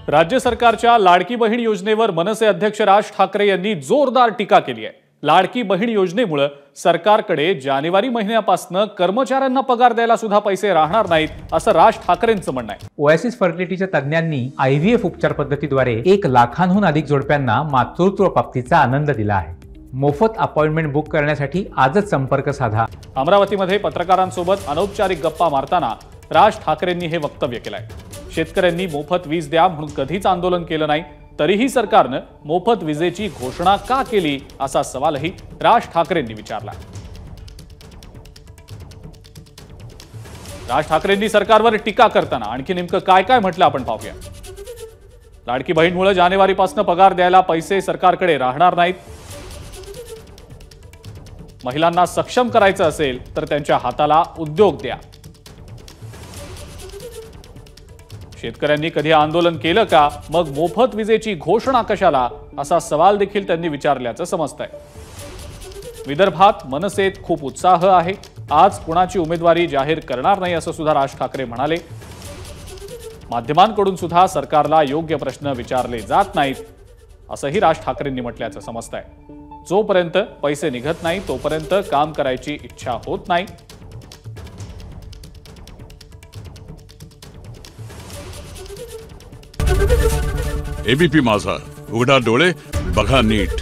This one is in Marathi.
राज्य सरकारच्या लाडकी बहीण योजनेवर मनसे अध्यक्ष राज ठाकरे यांनी जोरदार टीका केली आहे। लाडकी बहीण योजनेमुळे सरकारकडे जानेवारी महिन्यापासून कर्मचाऱ्यांना पगार द्यायला सुद्धा पैसे राहणार नाहीत असं राज ठाकरेंचं म्हणणं आहे। ओएसिस फर्टिलिटीच्या तज्ञांनी IVF उपचार पद्धतीद्वारे 1 लाखांहून अधिक जोडप्यांना मातृत्व प्राप्तीचा आनंद दिला आहे। मोफत अपॉइंटमेंट बुक करण्यासाठी आजच संपर्क साधा। अमरावतीमध्ये पत्रकारांसोबत अनौपचारिक गप्पा मारताना राज ठाकरेंनी हे वक्तव्य केलंय। शेतकऱ्यांनी मोफत वीज द्या म्हणून कधीच आंदोलन केलं नाही, तरीही सरकारने मोफत वीजेची घोषणा का केली असा सवालही राज ठाकरेंनी विचारला। राज ठाकरेंनी सरकारवर टीका करताना आणखी नेमकं काय काय म्हटलं आपण पाहूया। लाडकी बहीणमुळे जानेवारीपासून पगार द्यायला पैसे सरकारकडे राहणार नाहीत। महिलांना सक्षम करायचं असेल तर त्यांच्या हाताला उद्योग द्या। शेतकऱ्यांनी कधी आंदोलन केलं का, मग मोफत विजेची घोषणा कशाला असा सवाल देखील त्यांनी विचारल्याचं समजतंय। विदर्भात मनसेत खूप उत्साह आहे। आज कुणाची उमेदवारी जाहीर करणार नाही असं सुद्धा राज ठाकरे म्हणाले। माध्यमांकडून सुद्धा सरकारला योग्य प्रश्न विचारले जात नाहीत असंही राज ठाकरेंनी म्हटल्याचं समजतंय। जोपर्यंत पैसे निघत नाही तोपर्यंत काम करायची इच्छा होत नाही। एबीपी माझा, उघडा डोळे बघा नीट।